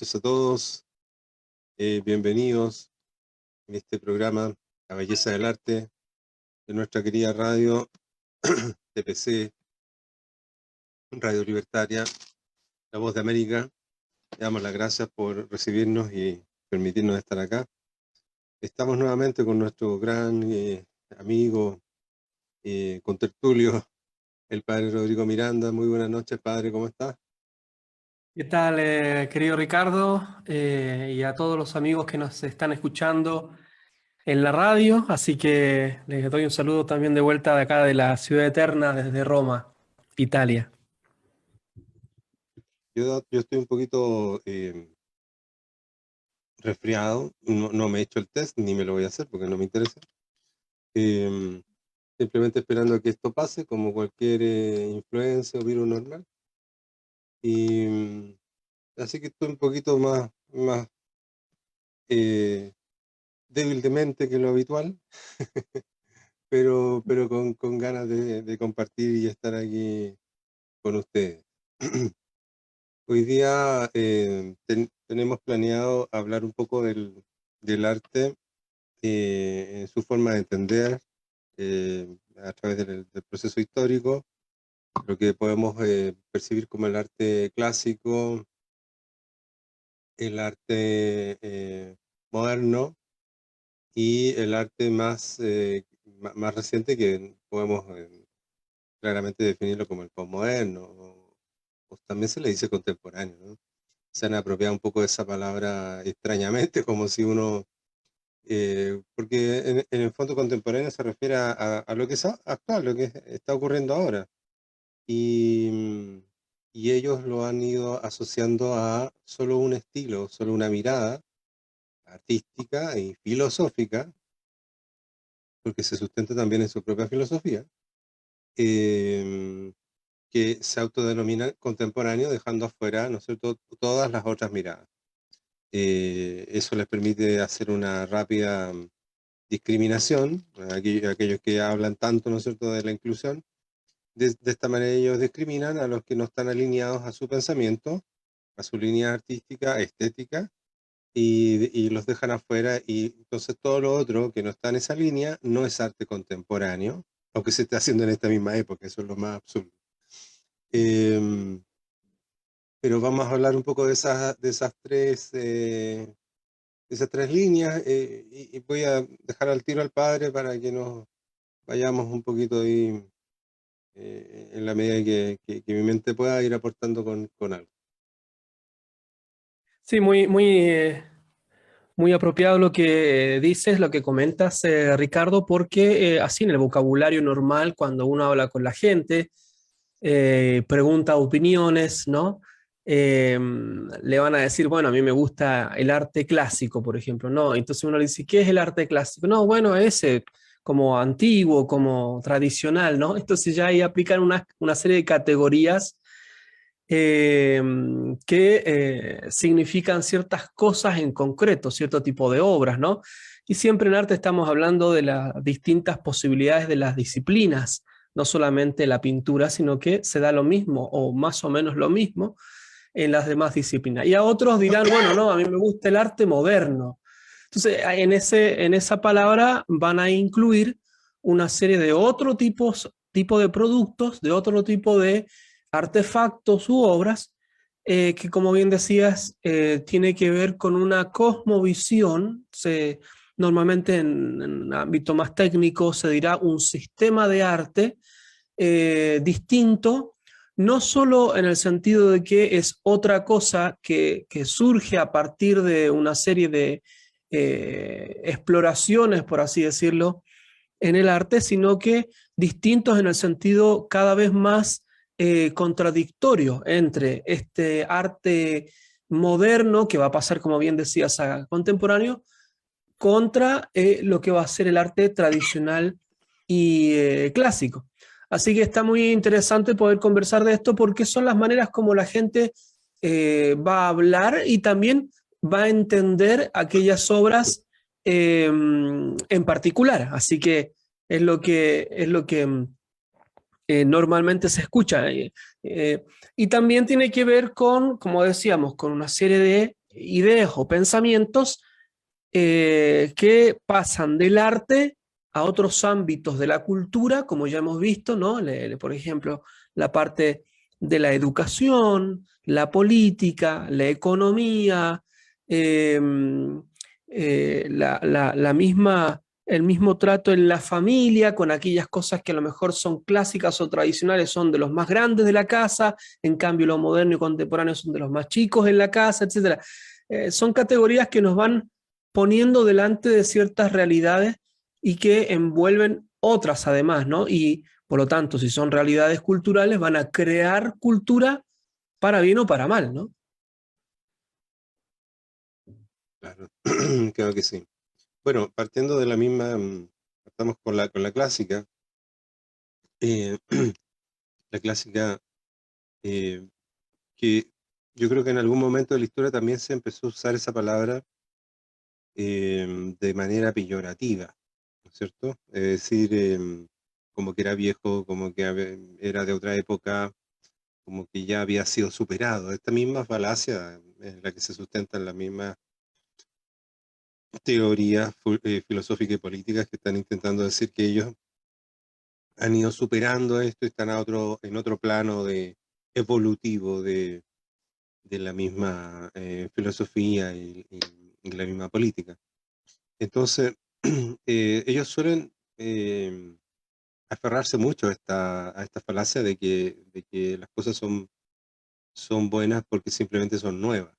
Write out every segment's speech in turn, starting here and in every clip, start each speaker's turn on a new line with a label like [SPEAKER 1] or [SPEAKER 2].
[SPEAKER 1] noches a todos, bienvenidos en este programa La Belleza del Arte de nuestra querida radio TPC, Radio Libertaria, La Voz de América. Le damos las gracias por recibirnos y permitirnos estar acá. Estamos nuevamente con nuestro gran amigo, contertulio, el padre Rodrigo Miranda. Muy buenas noches, padre, ¿cómo está?
[SPEAKER 2] ¿Qué tal, querido Ricardo? Y a todos los amigos que nos están escuchando en la radio. Así que les doy un saludo también de vuelta de acá de la Ciudad Eterna, desde Roma, Italia.
[SPEAKER 1] Yo estoy un poquito resfriado, no me he hecho el test, ni me lo voy a hacer porque no me interesa. Simplemente esperando a que esto pase, como cualquier influencia o virus normal. Y así que estoy un poquito más débil de mente que lo habitual, pero con ganas de compartir y estar aquí con ustedes. Hoy día tenemos planeado hablar un poco del arte en su forma de entender a través del proceso histórico, lo que podemos percibir como el arte clásico, el arte moderno y el arte más reciente, que podemos claramente definirlo como el postmoderno, o también se le dice contemporáneo, ¿no? Se han apropiado un poco de esa palabra extrañamente, como si uno... porque en el fondo contemporáneo se refiere a lo que es actual, lo que está ocurriendo ahora. Y ellos lo han ido asociando a solo un estilo, solo una mirada artística y filosófica, porque se sustenta también en su propia filosofía, que se autodenomina contemporáneo, dejando afuera, ¿no es cierto?, todas las otras miradas. Eso les permite hacer una rápida discriminación, aquellos que hablan tanto, ¿no es cierto?, de la inclusión. De esta manera ellos discriminan a los que no están alineados a su pensamiento, a su línea artística, estética, y los dejan afuera, y entonces todo lo otro que no está en esa línea no es arte contemporáneo, aunque se esté haciendo en esta misma época. Eso es lo más absurdo. Pero vamos a hablar un poco de esas tres líneas, y voy a dejar al tiro al padre para que nos vayamos un poquito ahí, en la medida que mi mente pueda ir aportando con algo.
[SPEAKER 2] Sí, muy apropiado lo que dices, lo que comentas, Ricardo, porque así en el vocabulario normal, cuando uno habla con la gente, pregunta opiniones, ¿no? Le van a decir, bueno, a mí me gusta el arte clásico, por ejemplo, ¿no? Entonces uno le dice, ¿qué es el arte clásico? No, bueno, ese como antiguo, como tradicional, ¿no? Entonces ya ahí aplican una serie de categorías que significan ciertas cosas en concreto, cierto tipo de obras, ¿no? Y siempre en arte estamos hablando de las distintas posibilidades de las disciplinas, no solamente la pintura, sino que se da lo mismo o más o menos lo mismo en las demás disciplinas. Y a otros dirán, bueno, no, a mí me gusta el arte moderno. Entonces, en esa palabra van a incluir una serie de tipo de productos, de otro tipo de artefactos u obras, que como bien decías, tiene que ver con una cosmovisión. Normalmente en un ámbito más técnico se dirá un sistema de arte distinto, no solo en el sentido de que es otra cosa que surge a partir de una serie de exploraciones, por así decirlo, en el arte, sino que distintos en el sentido cada vez más contradictorio entre este arte moderno, que va a pasar, como bien decías, a contemporáneo, contra lo que va a ser el arte tradicional y clásico. Así que está muy interesante poder conversar de esto, porque son las maneras como la gente va a hablar y también va a entender aquellas obras en particular. Así que es lo que normalmente se escucha. Y también tiene que ver con, como decíamos, con una serie de ideas o pensamientos que pasan del arte a otros ámbitos de la cultura, como ya hemos visto, ¿no? Por ejemplo, la parte de la educación, la política, la economía, eh, la misma, el mismo trato en la familia, con aquellas cosas que a lo mejor son clásicas o tradicionales, son de los más grandes de la casa, en cambio lo moderno y contemporáneo son de los más chicos en la casa, etc. Son categorías que nos van poniendo delante de ciertas realidades y que envuelven otras además, ¿no? Y por lo tanto, si son realidades culturales, van a crear cultura para bien o para mal, ¿no?
[SPEAKER 1] Claro, creo que sí. Bueno, partiendo de la misma, estamos con la clásica. eh, la clásica eh, que yo creo que en algún momento de la historia también se empezó a usar esa palabra de manera peyorativa, ¿no es cierto? Es decir, como que era viejo, como que era de otra época, como que ya había sido superado. Esta misma falacia es la que se sustenta en las mismas teorías filosóficas y políticas que están intentando decir que ellos han ido superando esto y están en otro plano evolutivo de la misma filosofía y la misma política. Entonces, ellos suelen aferrarse mucho a esta falacia de que las cosas son buenas porque simplemente son nuevas.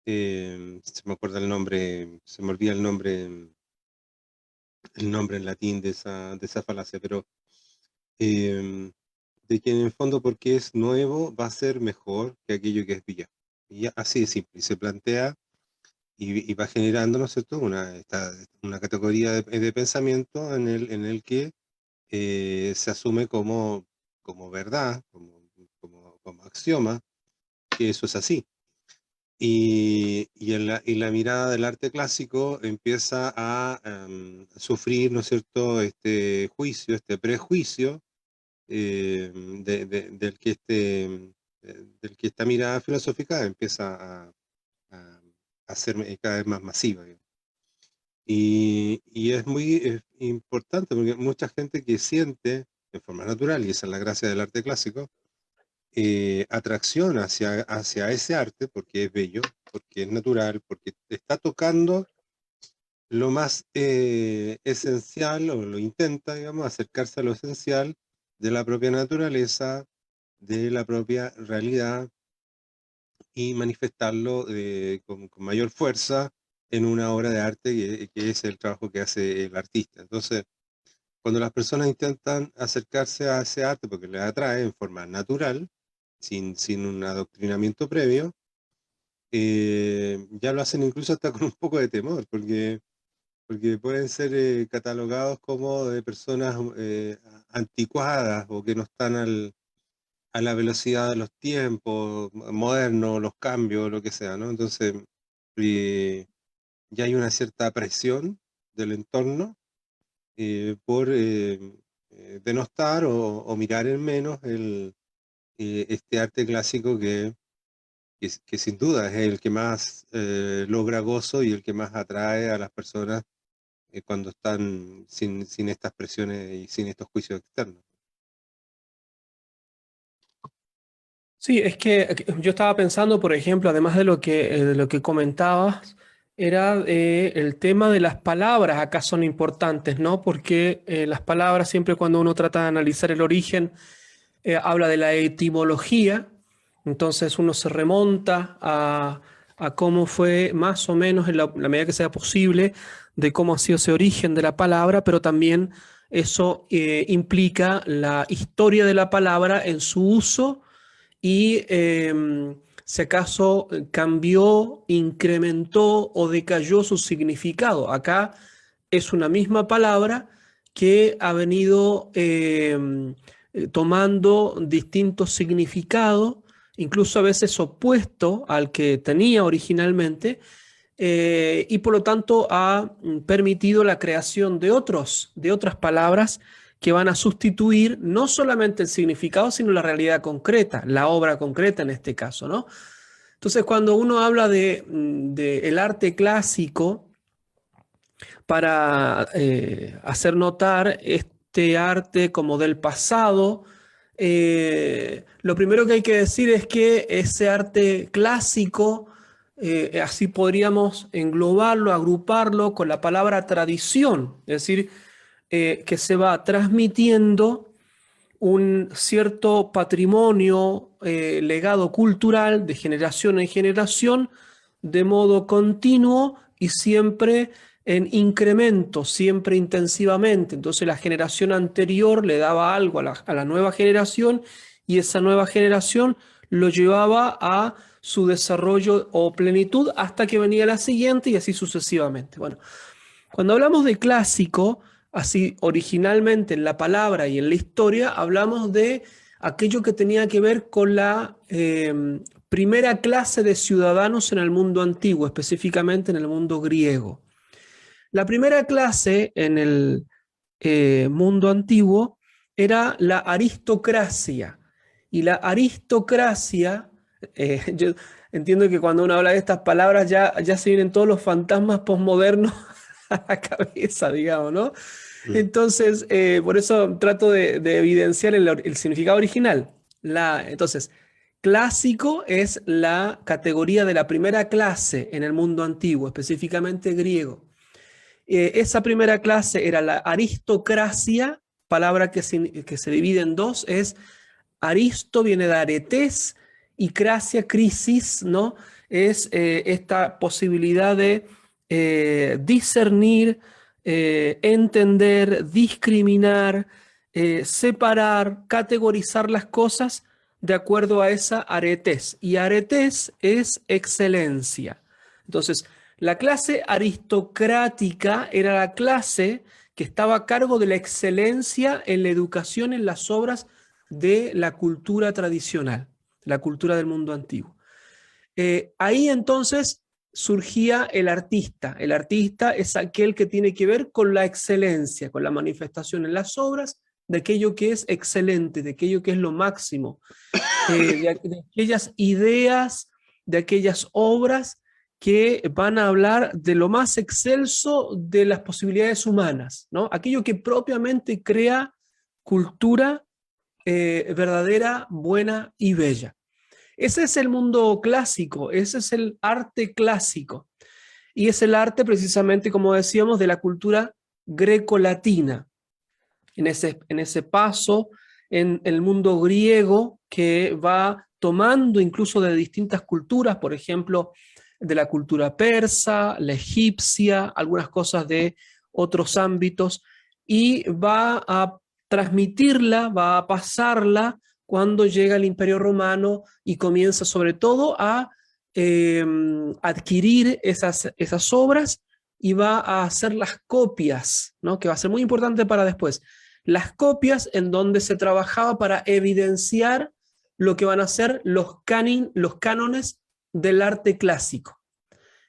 [SPEAKER 1] Se me acuerda el nombre, se me olvida el nombre en latín de esa falacia, pero de que en el fondo porque es nuevo va a ser mejor que aquello que es viejo. Y así de simple. Y se plantea y va generando, ¿no es cierto?, una categoría de pensamiento en el que se asume como verdad, como axioma, que eso es así. Y la mirada del arte clásico empieza a sufrir, ¿no es cierto?, este juicio, este prejuicio eh, del del que esta mirada filosófica empieza a, a ser cada vez más masiva, digamos. Y es muy importante porque mucha gente que siente de forma natural, y esa es la gracia del arte clásico, atracción hacia ese arte porque es bello, porque es natural, porque está tocando lo más esencial, o lo intenta, digamos, acercarse a lo esencial de la propia naturaleza, de la propia realidad, y manifestarlo con mayor fuerza en una obra de arte que es el trabajo que hace el artista. Entonces, cuando las personas intentan acercarse a ese arte porque les atrae en forma natural, sin un adoctrinamiento previo, ya lo hacen incluso hasta con un poco de temor, porque pueden ser catalogados como de personas anticuadas o que no están a la velocidad de los tiempos modernos, los cambios, lo que sea, ¿no? Entonces, eh, ya hay una cierta presión del entorno por denostar o mirar en menos este arte clásico que sin duda es el que más logra gozo y el que más atrae a las personas cuando están sin estas presiones y sin estos juicios externos.
[SPEAKER 2] Sí, es que yo estaba pensando, por ejemplo, además de lo que comentabas, era el tema de las palabras acá son importantes, ¿no? Porque las palabras, siempre cuando uno trata de analizar el origen, habla de la etimología, entonces uno se remonta a cómo fue más o menos, en la medida que sea posible, de cómo ha sido ese origen de la palabra, pero también eso implica la historia de la palabra en su uso y si acaso cambió, incrementó o decayó su significado. Acá es una misma palabra que ha venido tomando distintos significados, incluso a veces opuesto al que tenía originalmente, y por lo tanto ha permitido la creación de otras palabras que van a sustituir no solamente el significado, sino la realidad concreta, la obra concreta en este caso, ¿no? Entonces, cuando uno habla de el arte clásico, para hacer notar este arte como del pasado, lo primero que hay que decir es que ese arte clásico, así podríamos englobarlo, agruparlo con la palabra tradición, es decir, que se va transmitiendo un cierto patrimonio, legado cultural de generación en generación, de modo continuo y siempre en incremento, siempre intensivamente. Entonces la generación anterior le daba algo a la nueva generación y esa nueva generación lo llevaba a su desarrollo o plenitud hasta que venía la siguiente y así sucesivamente. Bueno, cuando hablamos de clásico, así originalmente en la palabra y en la historia, hablamos de aquello que tenía que ver con la primera clase de ciudadanos en el mundo antiguo, específicamente en el mundo griego. La primera clase en el mundo antiguo era la aristocracia. Y la aristocracia, yo entiendo que cuando uno habla de estas palabras ya se vienen todos los fantasmas posmodernos a la cabeza, digamos, ¿no?
[SPEAKER 1] Mm.
[SPEAKER 2] Entonces, por eso trato de evidenciar el significado original. Entonces, clásico es la categoría de la primera clase en el mundo antiguo, específicamente griego. Esa primera clase era la aristocracia, palabra que se divide en dos, es aristo viene de aretes y cracia, crisis, ¿no? Es esta posibilidad de discernir, entender, discriminar, separar, categorizar las cosas de acuerdo a esa aretes. Y aretes es excelencia. Entonces, la clase aristocrática era la clase que estaba a cargo de la excelencia en la educación, en las obras de la cultura tradicional, la cultura del mundo antiguo. Ahí entonces surgía el artista. El artista es aquel que tiene que ver con la excelencia, con la manifestación en las obras de aquello que es excelente, de aquello que es lo máximo, de aquellas ideas, de aquellas obras que van a hablar de lo más excelso de las posibilidades humanas, ¿no? Aquello que propiamente crea cultura verdadera, buena y bella. Ese es el mundo clásico, ese es el arte clásico. Y es el arte precisamente, como decíamos, de la cultura greco-latina. En ese paso, en el mundo griego que va tomando incluso de distintas culturas, por ejemplo, de la cultura persa, la egipcia, algunas cosas de otros ámbitos, y va a transmitirla, va a pasarla cuando llega el Imperio Romano y comienza sobre todo a adquirir esas obras y va a hacer las copias, ¿no? Que va a ser muy importante para después. Las copias en donde se trabajaba para evidenciar lo que van a ser los cánones del arte clásico.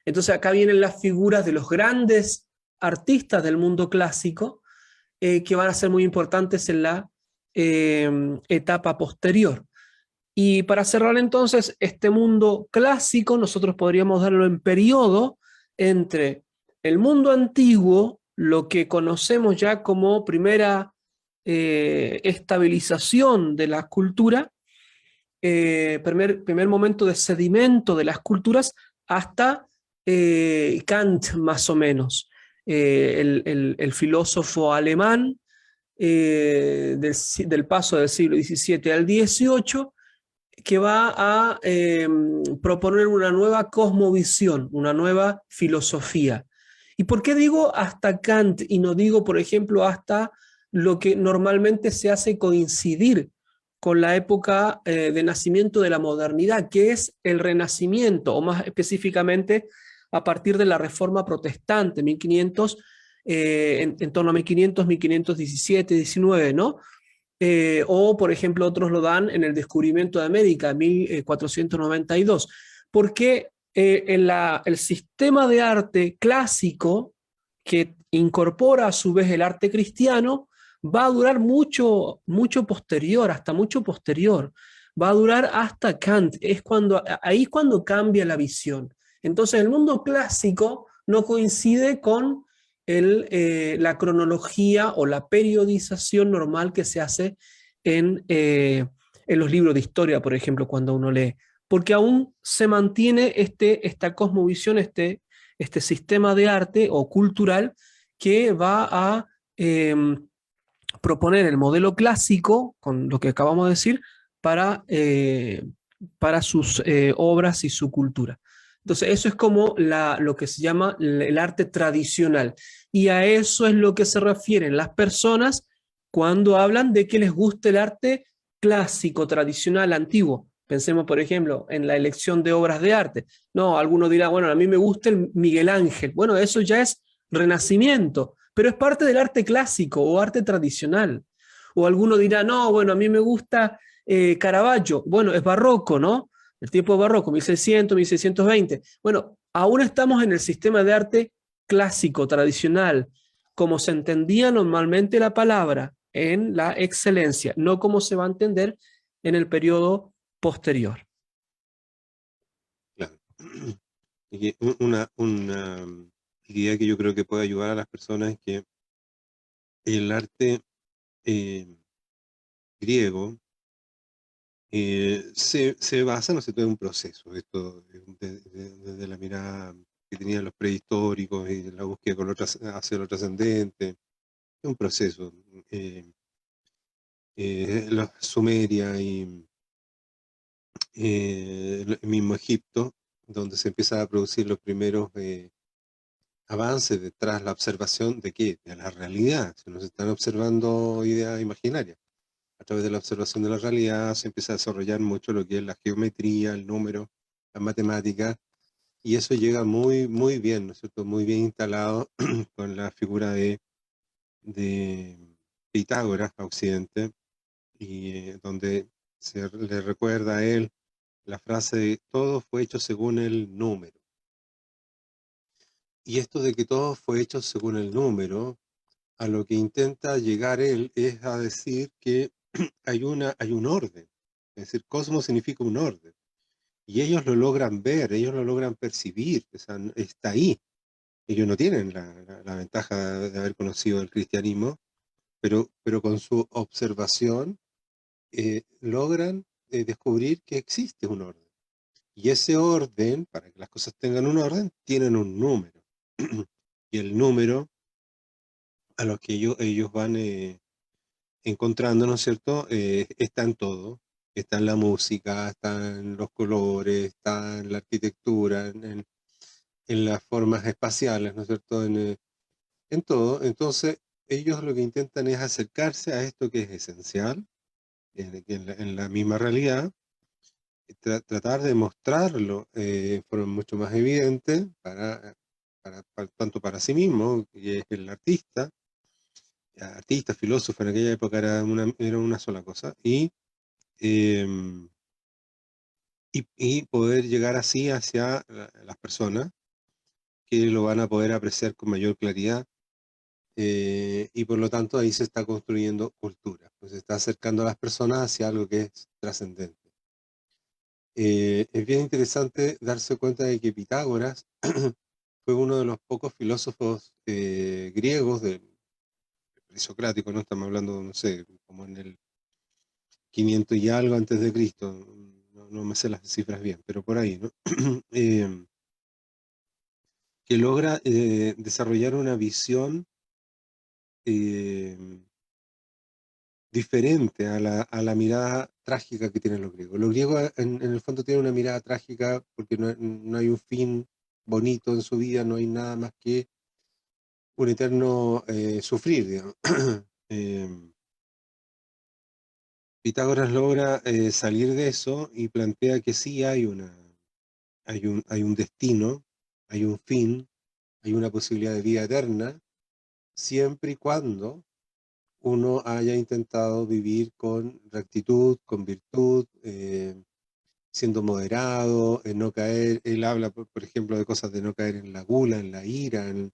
[SPEAKER 2] Entonces acá vienen las figuras de los grandes artistas del mundo clásico que van a ser muy importantes en la etapa posterior. Y para cerrar entonces este mundo clásico, nosotros podríamos darlo en periodo entre el mundo antiguo, lo que conocemos ya como primera estabilización de la cultura, primer momento de sedimento de las culturas, hasta Kant más o menos, el filósofo alemán del paso del siglo XVII al XVIII, que va a proponer una nueva cosmovisión, una nueva filosofía. ¿Y por qué digo hasta Kant y no digo, por ejemplo, hasta lo que normalmente se hace coincidir con la época de nacimiento de la modernidad, que es el Renacimiento, o más específicamente a partir de la Reforma Protestante, 1500, en torno a 1500, 1517, 19, ¿no? O, por ejemplo, otros lo dan en el descubrimiento de América, 1492, porque el sistema de arte clásico que incorpora a su vez el arte cristiano va a durar mucho, mucho posterior, hasta mucho posterior. va a durar hasta Kant. Ahí es cuando cambia la visión. Entonces el mundo clásico no coincide con la cronología o la periodización normal que se hace en los libros de historia, por ejemplo, cuando uno lee, porque aún se mantiene esta cosmovisión, este sistema de arte o cultural que va a eh, proponer el modelo clásico, con lo que acabamos de decir, para, eh, para sus obras y su cultura. Entonces, eso es como lo que se llama el arte tradicional. Y a eso es lo que se refieren las personas cuando hablan de que les gusta el arte clásico, tradicional, antiguo. Pensemos, por ejemplo, en la elección de obras de arte. No, alguno dirá, bueno, a mí me gusta el Miguel Ángel. Bueno, eso ya es renacimiento, pero es parte del arte clásico o arte tradicional. O alguno dirá, no, bueno, a mí me gusta Caravaggio. Bueno, es barroco, ¿no? El tiempo barroco, 1600, 1620. Bueno, aún estamos en el sistema de arte clásico, tradicional, como se entendía normalmente la palabra, en la excelencia, no como se va a entender en el periodo posterior.
[SPEAKER 1] Claro. Y que una idea que yo creo que puede ayudar a las personas es que el arte eh, griego se basa, no sé, todo en un proceso, esto desde la mirada que tenían los prehistóricos y la búsqueda hacia lo trascendente, es un proceso. eh, la Sumeria y el mismo Egipto, donde se empiezan a producir los primeros avances detrás la observación de qué, de la realidad. Se nos están observando ideas imaginarias. A través de la observación de la realidad se empieza a desarrollar mucho lo que es la geometría, el número, la matemática, y eso llega muy, muy bien, ¿no es cierto? Muy bien instalado con la figura de Pitágoras a Occidente, y donde se le recuerda a él la frase de todo fue hecho según el número. Y esto de que todo fue hecho según el número, a lo que intenta llegar él es a decir que hay un orden. Es decir, cosmos significa un orden. Y ellos lo logran ver, ellos lo logran percibir, o sea, está ahí. Ellos no tienen la ventaja de haber conocido el cristianismo, pero con su observación logran descubrir que existe un orden. Y ese orden, para que las cosas tengan un orden, tienen un número. Y el número a los que ellos van encontrando, ¿no es cierto? Está en todo. Está en la música, está en los colores, está en la arquitectura, en las formas espaciales, ¿no es cierto? En todo. Entonces, ellos lo que intentan es acercarse a esto que es esencial, en la misma realidad, tratar de mostrarlo en forma mucho más evidente tanto para sí mismo, que es el artista, filósofo en aquella época era una sola cosa, em, y poder llegar así hacia las personas que lo van a poder apreciar con mayor claridad, y por lo tanto ahí se está construyendo cultura, pues se está acercando a las personas hacia algo que es trascendente. Es bien interesante darse cuenta de que Pitágoras fue uno de los pocos filósofos griegos del presocrático, ¿no? Estamos hablando, no sé, como en el 500 y algo antes de Cristo, no me sé las cifras bien, pero por ahí, ¿no? Eh, que logra desarrollar una visión eh, diferente a la mirada trágica que tienen los griegos. Los griegos en el fondo tienen una mirada trágica porque no hay un fin bonito en su vida, no hay nada más que un eterno sufrir, digamos. Eh, Pitágoras logra salir de eso y plantea que sí hay un destino, hay un fin, hay una posibilidad de vida eterna, siempre y cuando uno haya intentado vivir con rectitud, con virtud, siendo moderado, en no caer. Él habla, por ejemplo, de cosas de no caer en la gula, en la ira, en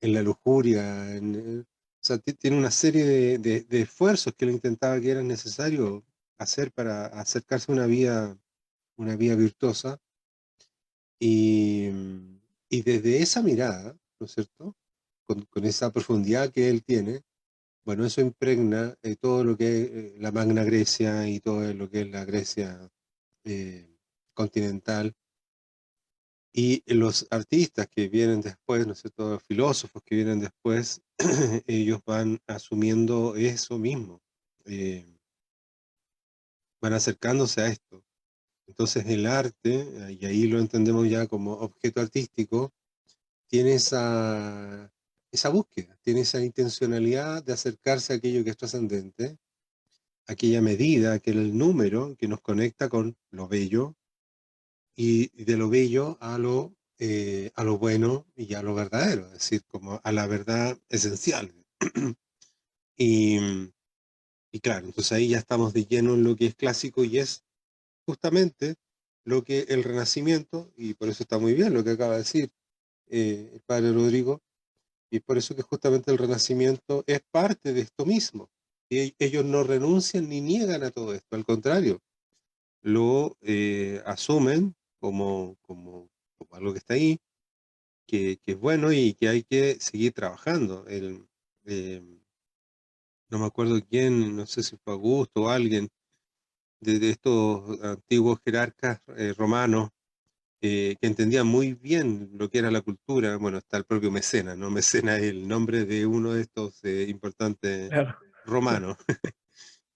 [SPEAKER 1] la lujuria. O sea, tiene una serie de esfuerzos que él intentaba que eran necesarios hacer para acercarse a una vía virtuosa. Y, y desde esa mirada, ¿no es cierto? Con esa profundidad que él tiene, bueno, eso impregna todo lo que es la Magna Grecia y todo lo que es la Grecia eh, continental. Y los artistas que vienen después, ¿no es cierto? Los filósofos que vienen después, ellos van asumiendo eso mismo, eh, van acercándose a esto. Entonces el arte, y ahí lo entendemos ya como objeto artístico, tiene esa búsqueda, tiene esa intencionalidad de acercarse a aquello que es trascendente, aquella medida, aquel número que nos conecta con lo bello y de lo bello a lo bueno y a lo verdadero, es decir, como a la verdad esencial. Y, y claro, entonces ahí ya estamos de lleno en lo que es clásico y es justamente lo que el Renacimiento, y por eso está muy bien lo que acaba de decir el padre Rodrigo, y por eso que justamente el Renacimiento es parte de esto mismo. Y ellos no renuncian ni niegan a todo esto, al contrario, lo asumen como algo que está ahí, que es bueno y que hay que seguir trabajando. Eh, no me acuerdo quién, no sé si fue Augusto o alguien de estos antiguos jerarcas romanos que entendían muy bien lo que era la cultura. Bueno, está el propio Mecenas, ¿no? Mecenas es el nombre de uno de estos importantes
[SPEAKER 2] Claro.
[SPEAKER 1] romanos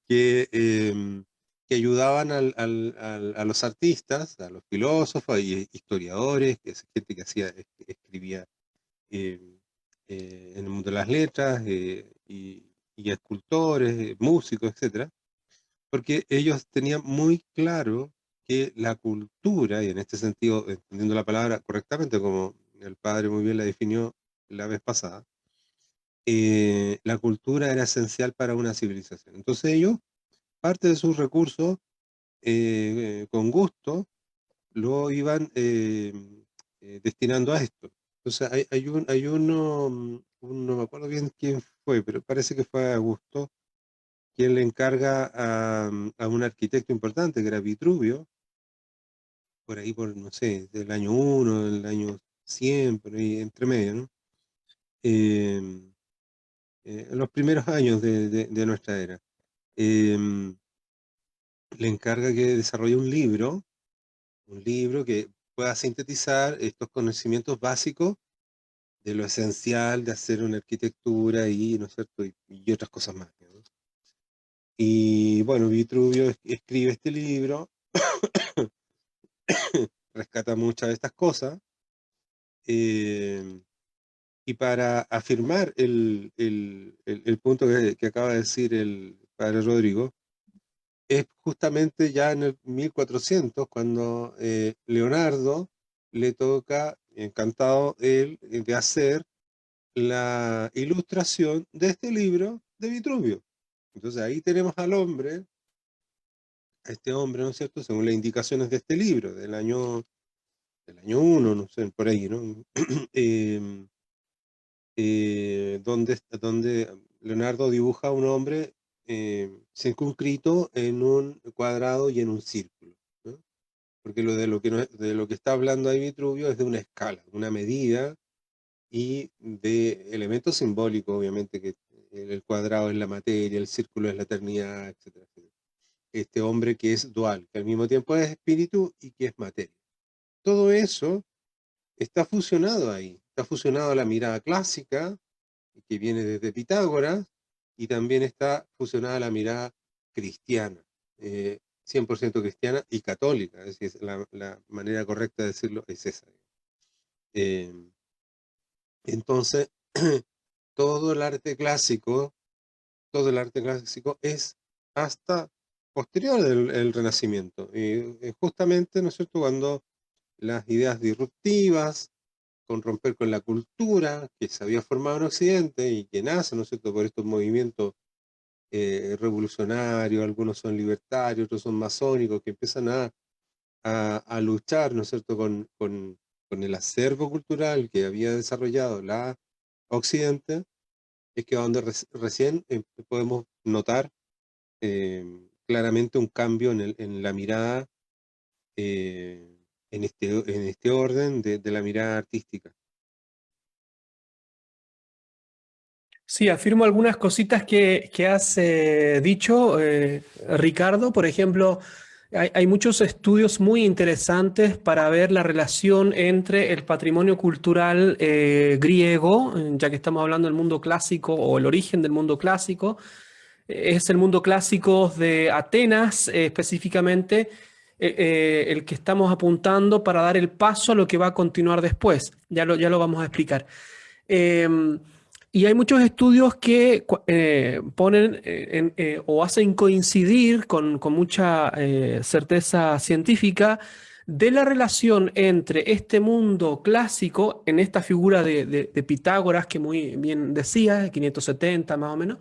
[SPEAKER 1] que, que ayudaban a los artistas, a los filósofos y historiadores, que es gente que escribía eh, en el mundo de las letras, y escultores, músicos, etcétera, porque ellos tenían muy claro que la cultura, y en este sentido, entendiendo la palabra correctamente, como el padre muy bien la definió la vez pasada, la cultura era esencial para una civilización. Entonces ellos, parte de sus recursos, con gusto, lo iban destinando a esto. Entonces hay uno, no me acuerdo bien quién fue, pero parece que fue Augusto, quien le encarga a un arquitecto importante, que era Vitruvio, por ahí por, no sé, del año 1, del año 100, por ahí entre medio, ¿no? Eh, en los primeros años de nuestra era. Eh, Le encarga que desarrolle un libro que pueda sintetizar estos conocimientos básicos de lo esencial de hacer una arquitectura y, ¿no es cierto? Y otras cosas más, ¿no? Y bueno, Vitruvio escribe este libro, rescata muchas de estas cosas, eh, y para afirmar el punto que acaba de decir el padre Rodrigo, es justamente ya en el 1400 cuando Leonardo le toca, encantado él, de hacer la ilustración de este libro de Vitruvio. Entonces ahí tenemos al hombre, a este hombre, ¿no es cierto?, según las indicaciones de este libro, del año 1, no sé, por ahí, ¿no? Em, donde Leonardo dibuja a un hombre circunscrito en un cuadrado y en un círculo, ¿no? Porque de lo que está hablando ahí Vitruvio es de una escala, una medida y de elementos simbólicos, obviamente, que el cuadrado es la materia, el círculo es la eternidad, etcétera, etcétera. Este hombre que es dual, que al mismo tiempo es espíritu y que es materia. Todo eso está fusionado ahí, está fusionado a la mirada clásica, que viene desde Pitágoras, y también está fusionada a la mirada cristiana, 100% cristiana y católica, es decir, la manera correcta de decirlo es esa. Eh, entonces, todo el arte clásico, todo el arte clásico es hasta posterior el Renacimiento. Y justamente, ¿no es cierto?, cuando las ideas disruptivas, con romper con la cultura que se había formado en Occidente y que nace, ¿no es cierto?, por estos movimientos revolucionarios, algunos son libertarios, otros son masónicos, que empiezan a luchar, ¿no es cierto?, con el acervo cultural que había desarrollado la Occidente, es que donde recién podemos notar claramente un cambio en la mirada, en este orden de la mirada artística.
[SPEAKER 2] Sí, afirmo algunas cositas que has dicho, Ricardo. Por ejemplo, hay muchos estudios muy interesantes para ver la relación entre el patrimonio cultural griego, ya que estamos hablando del mundo clásico o el origen del mundo clásico. Es el mundo clásico de Atenas, específicamente el que estamos apuntando para dar el paso a lo que va a continuar después. Ya lo vamos a explicar. Eh, y hay muchos estudios que ponen o hacen coincidir con mucha certeza científica de la relación entre este mundo clásico, en esta figura de Pitágoras, que muy bien decía, 570 más o menos,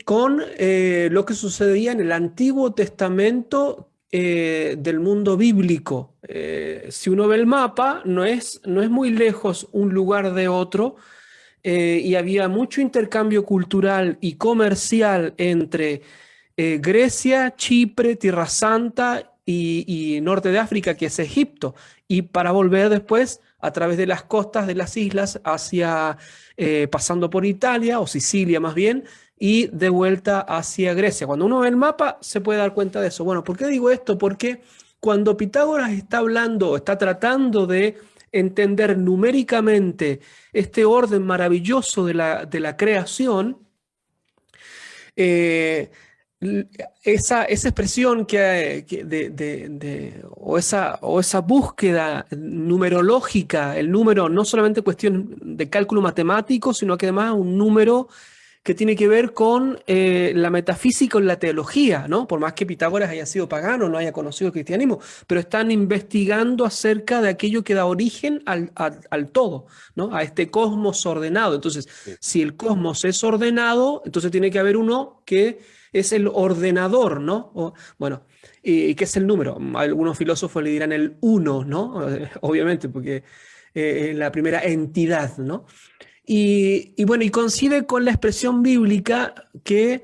[SPEAKER 2] con lo que sucedía en el Antiguo Testamento del mundo bíblico. Si uno ve el mapa, no es muy lejos un lugar de otro, y había mucho intercambio cultural y comercial entre Grecia, Chipre, Tierra Santa y norte de África, que es Egipto, y para volver después a través de las costas de las islas hacia, pasando por Italia o Sicilia más bien, y de vuelta hacia Grecia. Cuando uno ve el mapa se puede dar cuenta de eso. Bueno, ¿por qué digo esto? Porque cuando Pitágoras está hablando, está tratando de entender numéricamente este orden maravilloso de la creación, eh, esa expresión o esa búsqueda numerológica, el número no solamente cuestión de cálculo matemático, sino que además un número que tiene que ver con la metafísica o la teología, ¿no? Por más que Pitágoras haya sido pagano, no haya conocido el cristianismo, pero están investigando acerca de aquello que da origen al todo, ¿no? A este cosmos ordenado. Entonces,
[SPEAKER 1] Sí.
[SPEAKER 2] si el cosmos es ordenado, entonces tiene que haber uno que es el ordenador, ¿no? Bueno, y que es el número. Algunos filósofos le dirán el uno, ¿no? Obviamente, porque es la primera entidad, ¿no? Y bueno, y coincide con la expresión bíblica que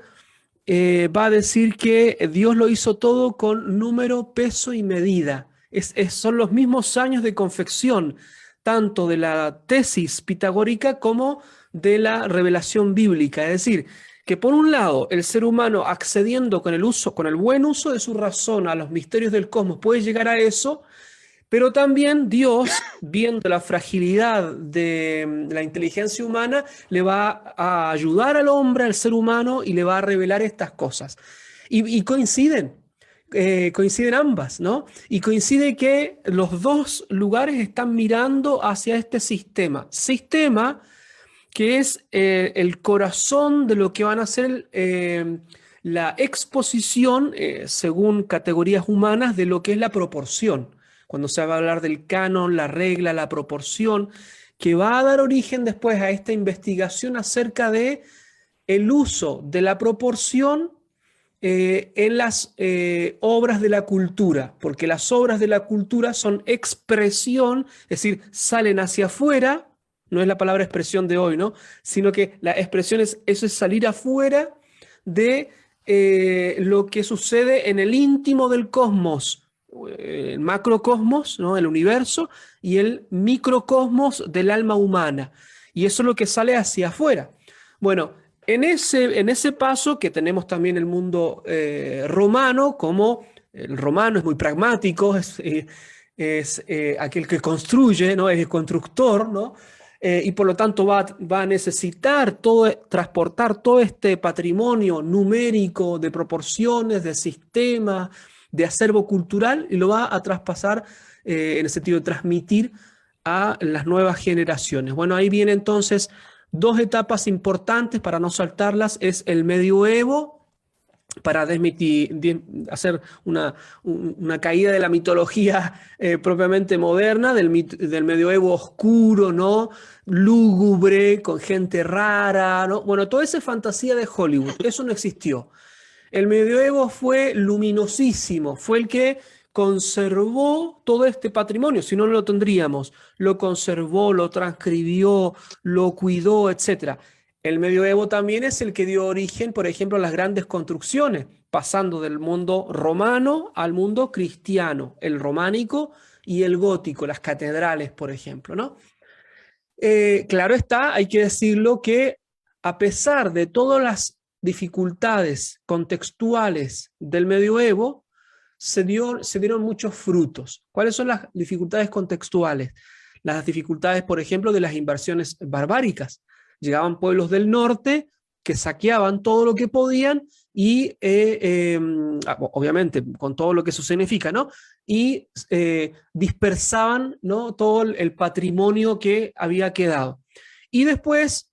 [SPEAKER 2] va a decir que Dios lo hizo todo con número, peso y medida. Son los mismos años de confección, tanto de la tesis pitagórica como de la revelación bíblica. Es decir, que por un lado, el ser humano accediendo con el buen uso de su razón a los misterios del cosmos puede llegar a eso, pero también Dios, viendo la fragilidad de la inteligencia humana, le va a ayudar al hombre, al ser humano, y le va a revelar estas cosas. Y coinciden ambas, ¿no? Y coincide que los dos lugares están mirando hacia este sistema que es el corazón de lo que van a ser la exposición, según categorías humanas, de lo que es la proporción. Cuando se va a hablar del canon, la regla, la proporción, que va a dar origen después a esta investigación acerca de el uso de la proporción en las obras de la cultura, porque las obras de la cultura son expresión, es decir, salen hacia afuera, no es la palabra expresión de hoy, ¿no? Sino que la expresión eso es salir afuera de lo que sucede en el íntimo del cosmos, el macrocosmos, ¿no? El universo, y el microcosmos del alma humana. Y eso es lo que sale hacia afuera. Bueno, en ese paso que tenemos también el mundo romano, como el romano es muy pragmático, es aquel que construye, ¿no? Es el constructor, ¿no? Y por lo tanto va a necesitar transportar todo este patrimonio numérico de proporciones, de sistemas, de acervo cultural, y lo va a traspasar en el sentido de transmitir a las nuevas generaciones. Bueno, ahí viene entonces dos etapas importantes para no saltarlas, es el medioevo, para hacer una caída de la mitología propiamente moderna, del medioevo oscuro, ¿no? Lúgubre, con gente rara, ¿no? Bueno, toda esa fantasía de Hollywood, eso no existió. El medioevo fue luminosísimo, fue el que conservó todo este patrimonio, si no, no lo tendríamos. Lo conservó, lo transcribió, lo cuidó, etcétera. El medioevo también es el que dio origen, por ejemplo, a las grandes construcciones, pasando del mundo romano al mundo cristiano, el románico y el gótico, las catedrales, por ejemplo, ¿no? Claro está, hay que decirlo que a pesar de todas las dificultades contextuales del medioevo, se dieron muchos frutos. ¿Cuáles son las dificultades contextuales? Las dificultades, por ejemplo, de las invasiones barbáricas. Llegaban pueblos del norte que saqueaban todo lo que podían y, obviamente, con todo lo que eso significa, ¿no? Y dispersaban, ¿no?, todo el patrimonio que había quedado. Y después,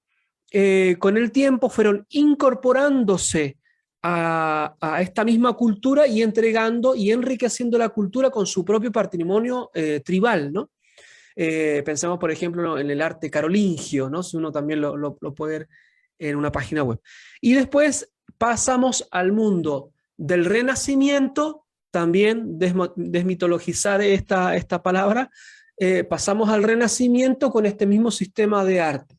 [SPEAKER 2] con el tiempo, fueron incorporándose a esta misma cultura y entregando y enriqueciendo la cultura con su propio patrimonio tribal, ¿no? Pensamos, por ejemplo, ¿no?, en el arte carolingio, ¿no? Si uno también lo puede ver en una página web. Y después pasamos al mundo del Renacimiento, también desmitologizar esta palabra, pasamos al Renacimiento con este mismo sistema de arte.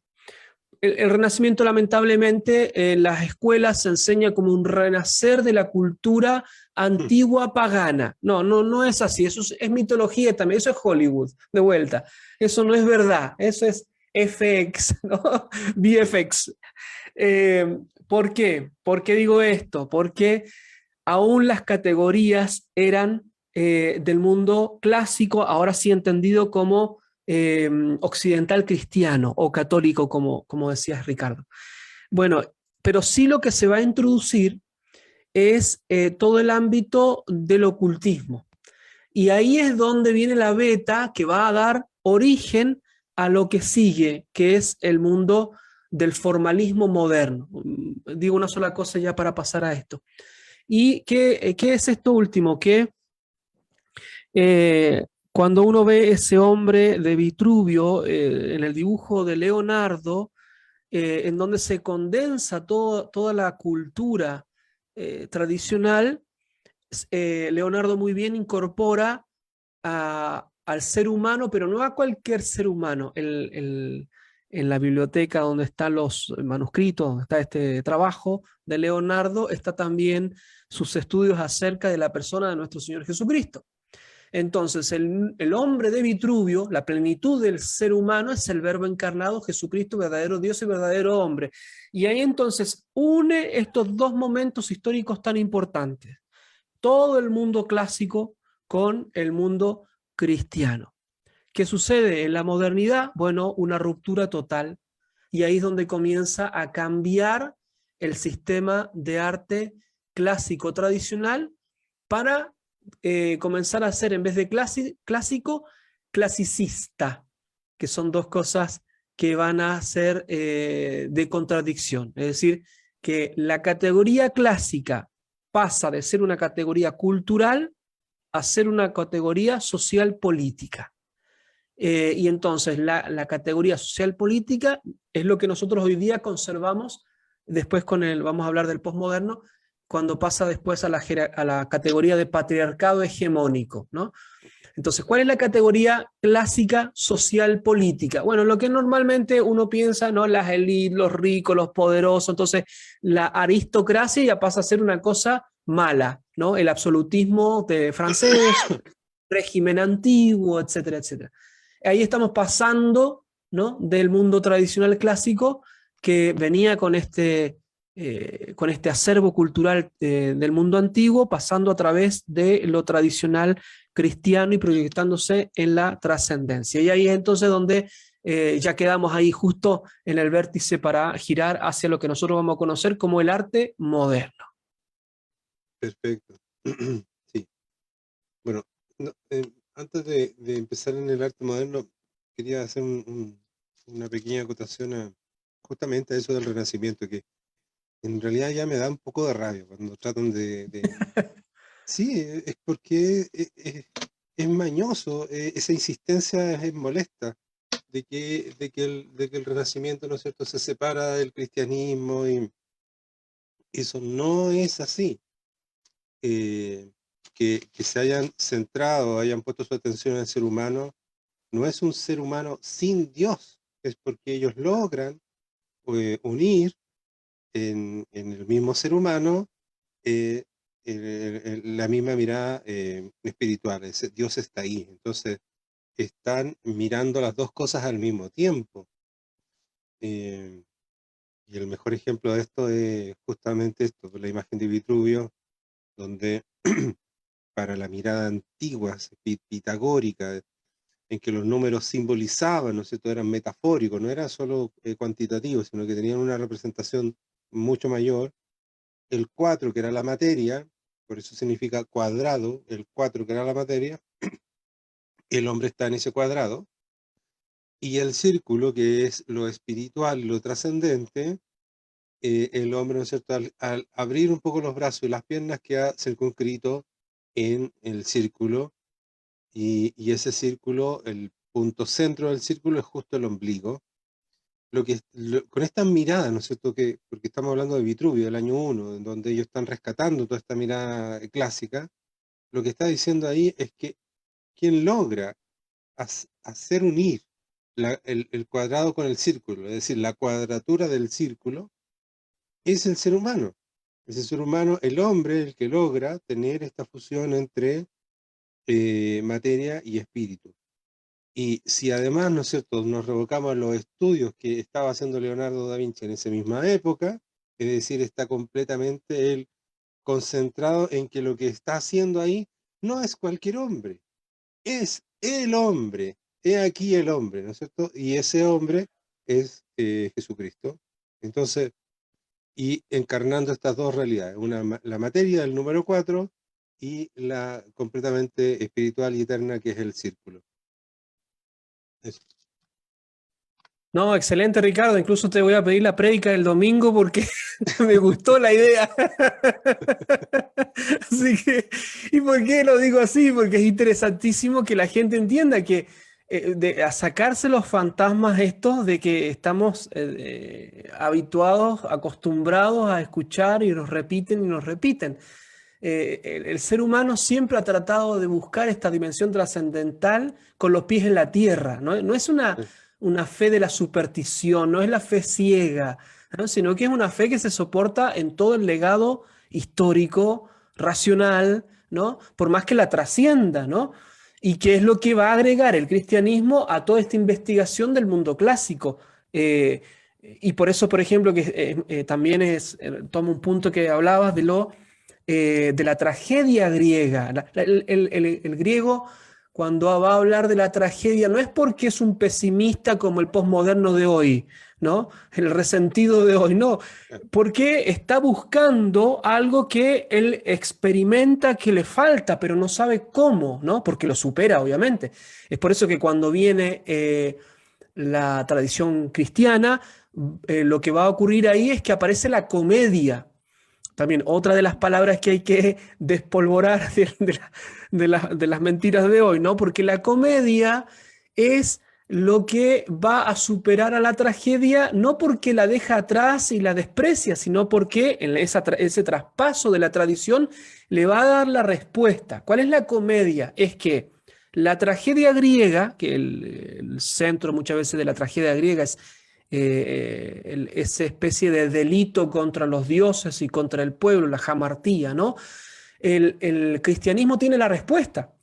[SPEAKER 2] El Renacimiento, lamentablemente, en las escuelas se enseña como un renacer de la cultura antigua pagana. No es así, eso es mitología también, eso es Hollywood, de vuelta. Eso no es verdad, eso es FX, ¿no? VFX. ¿Por qué? ¿Por qué digo esto? Porque aún las categorías eran del mundo clásico, ahora sí entendido como occidental cristiano o católico, como decías, Ricardo. Bueno, pero sí lo que se va a introducir es todo el ámbito del ocultismo. Y ahí es donde viene la beta que va a dar origen a lo que sigue, que es el mundo del formalismo moderno. Digo una sola cosa ya para pasar a esto. ¿Y qué es esto último? Que cuando uno ve ese hombre de Vitruvio en el dibujo de Leonardo, en donde se condensa toda la cultura tradicional, Leonardo muy bien incorpora al ser humano, pero no a cualquier ser humano. En la biblioteca donde están los manuscritos, donde está este trabajo de Leonardo, está también sus estudios acerca de la persona de nuestro Señor Jesucristo. Entonces, el hombre de Vitruvio, la plenitud del ser humano, es el verbo encarnado, Jesucristo, verdadero Dios y verdadero hombre. Y ahí entonces une estos dos momentos históricos tan importantes. Todo el mundo clásico con el mundo cristiano. ¿Qué sucede en la modernidad? Bueno, una ruptura total. Y ahí es donde comienza a cambiar el sistema de arte clásico tradicional para comenzar a ser, en vez de clásico, clasicista, que son dos cosas que van a ser de contradicción. Es decir, que la categoría clásica pasa de ser una categoría cultural a ser una categoría social política. Y entonces la categoría social política es lo que nosotros hoy día conservamos, después vamos a hablar del posmoderno, cuando pasa después a la categoría de patriarcado hegemónico, ¿no? Entonces, ¿cuál es la categoría clásica social política? Bueno, lo que normalmente uno piensa, ¿no? Las élites, los ricos, los poderosos, entonces la aristocracia ya pasa a ser una cosa mala, ¿no? El absolutismo francés, régimen antiguo, etcétera, etcétera. Ahí estamos pasando, ¿no?, del mundo tradicional clásico que venía con este acervo cultural del mundo antiguo, pasando a través de lo tradicional cristiano y proyectándose en la trascendencia. Y ahí es entonces donde ya quedamos ahí justo en el vértice para girar hacia lo que nosotros vamos a conocer como el arte moderno.
[SPEAKER 1] Perfecto. Sí. Bueno, antes de empezar en el arte moderno, quería hacer una pequeña acotación justamente a eso del Renacimiento, que en realidad ya me da un poco de rabia cuando tratan Sí, es porque es mañoso, esa insistencia es molesta de que el Renacimiento, ¿no es cierto?, se separa del cristianismo, y eso no es así. Que se hayan centrado, hayan puesto su atención en el ser humano, no es un ser humano sin Dios, es porque ellos logran unir en el mismo ser humano la misma mirada espiritual. Dios está ahí. Entonces, están mirando las dos cosas al mismo tiempo. Y el mejor ejemplo de esto es justamente esto, la imagen de Vitruvio, donde para la mirada antigua, pitagórica, en que los números simbolizaban, ¿no es cierto?, eran metafóricos, no eran solo cuantitativos, sino que tenían una representación mucho mayor. El 4, que era la materia, por eso significa cuadrado, el 4 que era la materia, el hombre está en ese cuadrado, y el círculo, que es lo espiritual y lo trascendente, el hombre, ¿no es cierto?, al abrir un poco los brazos y las piernas, queda circunscrito en el círculo, y ese círculo, el punto centro del círculo es justo el ombligo. Con estas miradas, ¿no es cierto?, porque estamos hablando de Vitruvio, del año 1, en donde ellos están rescatando toda esta mirada clásica, lo que está diciendo ahí es que quien logra hacer unir el cuadrado con el círculo, es decir, la cuadratura del círculo, es el ser humano. Es el ser humano, el hombre, el que logra tener esta fusión entre materia y espíritu. Y si además, ¿no es cierto?, nos revocamos a los estudios que estaba haciendo Leonardo da Vinci en esa misma época, es decir, está completamente él concentrado en que lo que está haciendo ahí no es cualquier hombre, es el hombre, he aquí el hombre, ¿no es cierto? Y ese hombre es Jesucristo. Entonces, y encarnando estas dos realidades, la materia del número 4 y la completamente espiritual y eterna, que es el círculo. Eso.
[SPEAKER 2] No, excelente, Ricardo. Incluso te voy a pedir la prédica del domingo porque me gustó la idea. Así que, ¿y por qué lo digo así? Porque es interesantísimo que la gente entienda que a sacarse los fantasmas estos de que estamos habituados, acostumbrados a escuchar y nos repiten y nos repiten. El ser humano siempre ha tratado de buscar esta dimensión trascendental con los pies en la tierra, ¿no? No es una fe de la superstición, no es la fe ciega, ¿no? Sino que es una fe que se soporta en todo el legado histórico, racional, ¿no? Por más que la trascienda, ¿no? Y que es lo que va a agregar el cristianismo a toda esta investigación del mundo clásico. Y por eso, por ejemplo, que también toma un punto que hablabas de la tragedia griega. El griego, cuando va a hablar de la tragedia, no es porque es un pesimista como el posmoderno de hoy, ¿no? El resentido de hoy, no, porque está buscando algo que él experimenta que le falta, pero no sabe cómo, ¿no? Porque lo supera, obviamente. Es por eso que cuando viene la tradición cristiana, lo que va a ocurrir ahí es que aparece la comedia. También otra de las palabras que hay que despolvorar de las mentiras de hoy, ¿no? Porque la comedia es lo que va a superar a la tragedia, no porque la deja atrás y la desprecia, sino porque en ese traspaso de la tradición le va a dar la respuesta. ¿Cuál es la comedia? Es que la tragedia griega, que el centro muchas veces de la tragedia griega es esa especie de delito contra los dioses y contra el pueblo, la jamartía, ¿no? El cristianismo tiene la respuesta.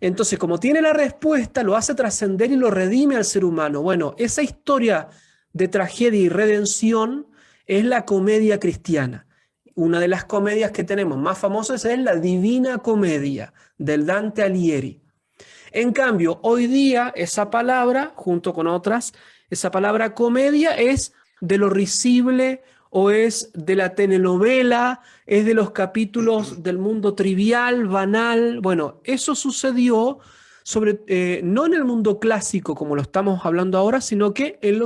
[SPEAKER 2] Entonces, como tiene la respuesta, lo hace trascender y lo redime al ser humano. Bueno, esa historia de tragedia y redención es la comedia cristiana. Una de las comedias que tenemos más famosas es la Divina Comedia del Dante Alighieri. En cambio, hoy día esa palabra, junto con otras, esa palabra comedia es de lo risible o es de la telenovela, es de los capítulos del mundo trivial, banal. Bueno, eso sucedió no en el mundo clásico como lo estamos hablando ahora, sino que en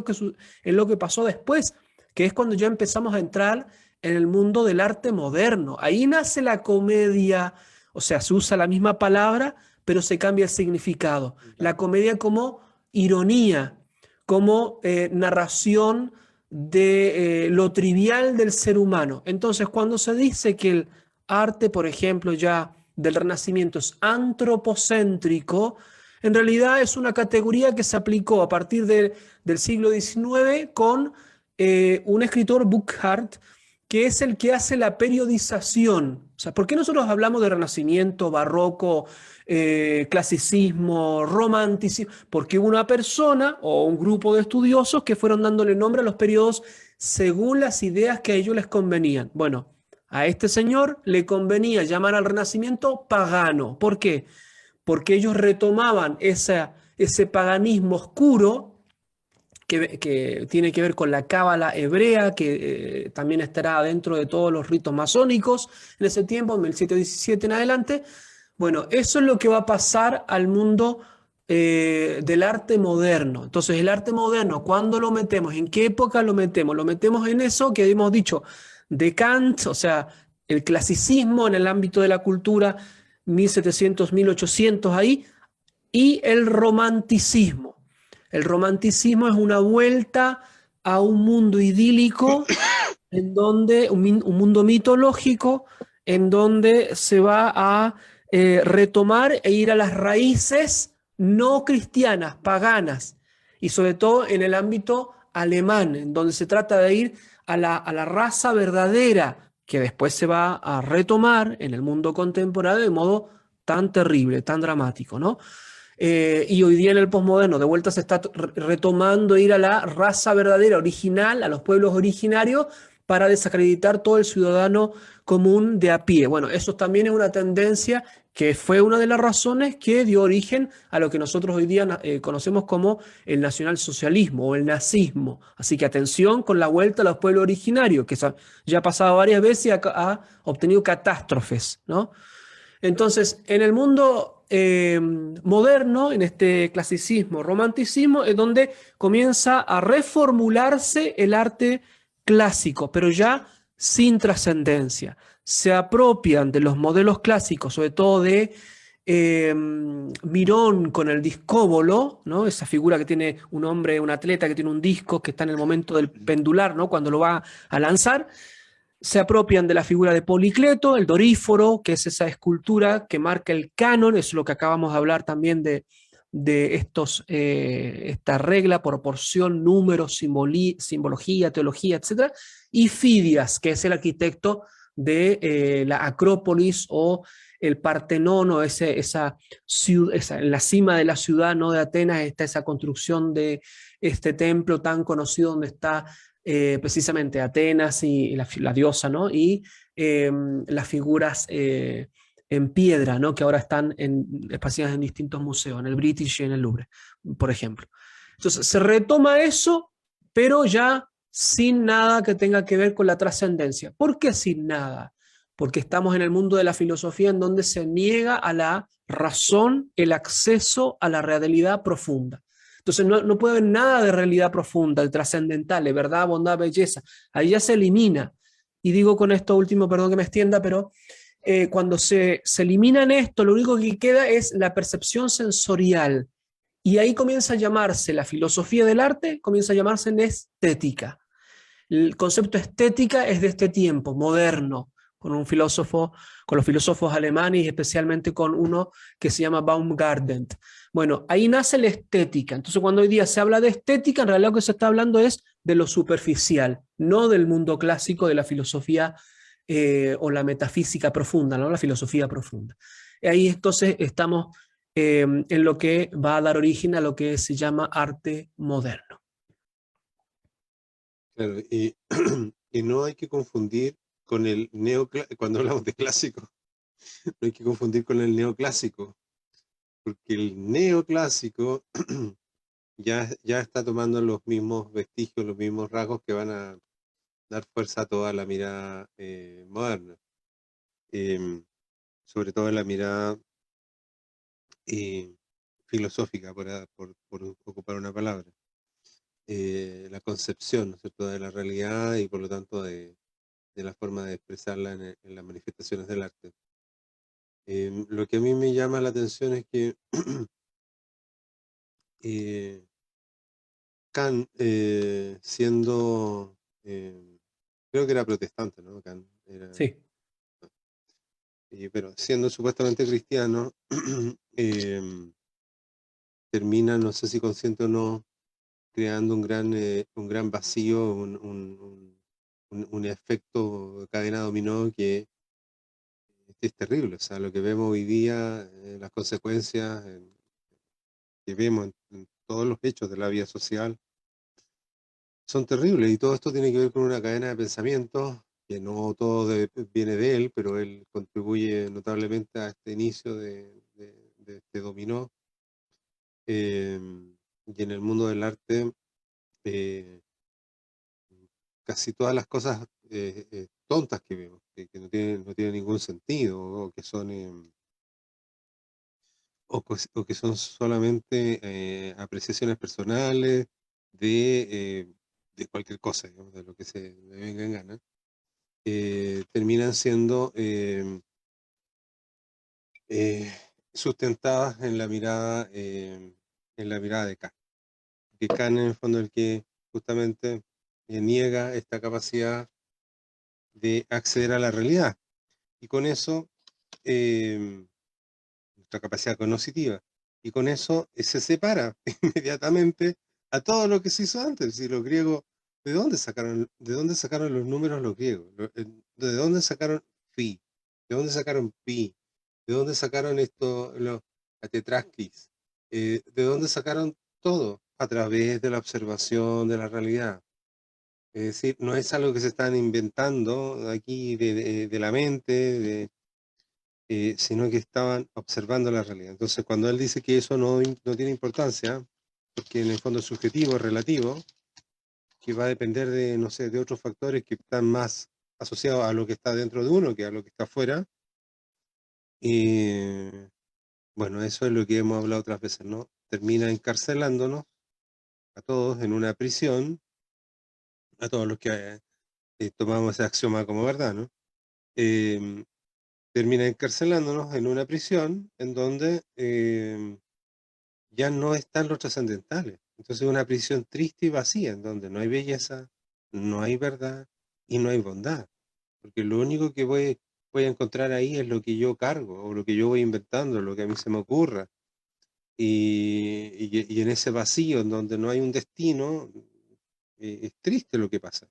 [SPEAKER 2] lo que pasó después, que es cuando ya empezamos a entrar en el mundo del arte moderno. Ahí nace la comedia, o sea, se usa la misma palabra, pero se cambia el significado. La comedia como ironía, como narración de lo trivial del ser humano. Entonces, cuando se dice que el arte, por ejemplo, ya del Renacimiento es antropocéntrico, en realidad es una categoría que se aplicó a partir del siglo XIX con un escritor, Burckhardt, que es el que hace la periodización. O sea, ¿por qué nosotros hablamos de Renacimiento, Barroco, Clasicismo, Romanticismo? Porque hubo una persona o un grupo de estudiosos que fueron dándole nombre a los periodos según las ideas que a ellos les convenían. Bueno, a este señor le convenía llamar al Renacimiento pagano. ¿Por qué? Porque ellos retomaban ese paganismo oscuro que tiene que ver con la cábala hebrea, que también estará dentro de todos los ritos masónicos en ese tiempo, en 1717 en adelante. Bueno, eso es lo que va a pasar al mundo del arte moderno. Entonces, el arte moderno, ¿cuándo lo metemos? ¿En qué época lo metemos? Lo metemos en eso que hemos dicho de Kant, o sea, el clasicismo en el ámbito de la cultura, 1700, 1800 ahí, y el romanticismo. El romanticismo es una vuelta a un mundo idílico, en donde, un mundo mitológico, en donde se va a retomar e ir a las raíces no cristianas, paganas, y sobre todo en el ámbito alemán, en donde se trata de ir a la raza verdadera, que después se va a retomar en el mundo contemporáneo de modo tan terrible, tan dramático, ¿no? Y hoy día en el posmoderno de vuelta se está retomando ir a la raza verdadera, original, a los pueblos originarios, para desacreditar todo el ciudadano común de a pie. Bueno, eso también es una tendencia que fue una de las razones que dio origen a lo que nosotros hoy día conocemos como el nacionalsocialismo o el nazismo. Así que atención con la vuelta a los pueblos originarios, que ya ha pasado varias veces y ha obtenido catástrofes, ¿no? Entonces, en el mundo moderno, en este clasicismo, romanticismo, es donde comienza a reformularse el arte clásico, pero ya sin trascendencia. Se apropian de los modelos clásicos, sobre todo de Mirón con el discóbolo, ¿no? Esa figura que tiene un hombre, un atleta que tiene un disco que está en el momento del pendular, ¿no? Cuando lo va a lanzar. Se apropian de la figura de Policleto, el Doríforo, que es esa escultura que marca el canon, es lo que acabamos de hablar también de esta regla, proporción, número, simbología, teología, etc. Y Fidias, que es el arquitecto de la Acrópolis o el Partenón, o en la cima de la ciudad, ¿no?, de Atenas, está esa construcción de este templo tan conocido donde está precisamente Atenas y la diosa, ¿no? Y las figuras en piedra, ¿no? Que ahora están esparcidas en distintos museos, en el British y en el Louvre, por ejemplo. Entonces, se retoma eso, pero ya sin nada que tenga que ver con la trascendencia. ¿Por qué sin nada? Porque estamos en el mundo de la filosofía en donde se niega a la razón el acceso a la realidad profunda. Entonces no puede haber nada de realidad profunda, de trascendental, de verdad, bondad, belleza. Ahí ya se elimina. Y digo con esto último, perdón que me extienda, pero cuando se elimina esto, lo único que queda es la percepción sensorial. Y ahí comienza a llamarse la filosofía del arte, comienza a llamarse en estética. El concepto estética es de este tiempo, moderno, con un filósofo, con los filósofos alemanes y especialmente con uno que se llama Baumgarten. Bueno, ahí nace la estética. Entonces, cuando hoy día se habla de estética, en realidad lo que se está hablando es de lo superficial, no del mundo clásico de la filosofía o la metafísica profunda, ¿no? La filosofía profunda. Ahí entonces estamos en lo que va a dar origen a lo que se llama arte moderno.
[SPEAKER 1] Claro, y, y no hay que confundir con el cuando hablamos de clásico, no hay que confundir con el neoclásico, porque el neoclásico ya está tomando los mismos vestigios, los mismos rasgos que van a dar fuerza a toda la mirada moderna, em, sobre todo en la mirada eh, filosófica, por ocupar una palabra, la concepción, ¿no es cierto?, de la realidad y por lo tanto de la forma de expresarla en las manifestaciones del arte. Lo que a mí me llama la atención es que eh, Kant, creo que era protestante, ¿no? Kant
[SPEAKER 2] Sí.
[SPEAKER 1] pero siendo supuestamente cristiano, em, termina, no sé si consciente o no, creando un gran vacío, un efecto cadena dominó que es terrible. O sea, lo que vemos hoy día, las consecuencias que vemos en todos los hechos de la vida social son terribles, y todo esto tiene que ver con una cadena de pensamientos que no todo viene de él, pero él contribuye notablemente a este inicio de este dominó. Y en el mundo del arte, eh, casi todas las cosas tontas que vemos, que no tienen ningún sentido, o que son, o que son solamente apreciaciones personales de cualquier cosa, digamos, de lo que se me venga en gana, terminan siendo eh, sustentadas en la mirada de Kant. Que Kant en el fondo es el que justamente niega esta capacidad de acceder a la realidad. Y con eso, eh, nuestra capacidad cognitiva, y con eso se separa inmediatamente a todo lo que se hizo antes. Y los griegos, de dónde sacaron los números los griegos? ¿De dónde sacaron phi? ¿De dónde sacaron pi? ¿De dónde sacaron esto, la tetrasquis? ¿De dónde sacaron todo? A través de la observación de la realidad. Es decir, no es algo que se están inventando aquí de la mente, sino que estaban observando la realidad. Entonces, cuando él dice que eso no tiene importancia, porque en el fondo es subjetivo, es relativo, que va a depender de, no sé, de otros factores que están más asociados a lo que está dentro de uno que a lo que está afuera. Y bueno, eso es lo que hemos hablado otras veces, ¿no? Termina encarcelándonos a todos en una prisión, a todos los que tomamos ese axioma como verdad, ¿no? Eh, Termina encarcelándonos en una prisión en donde ya no están los trascendentales. Entonces es una prisión triste y vacía, en donde no hay belleza, no hay verdad y no hay bondad. Porque lo único que voy a encontrar ahí es lo que yo cargo, o lo que yo voy inventando, lo que a mí se me ocurra. Y en ese vacío, en donde no hay un destino, es triste lo que pasa.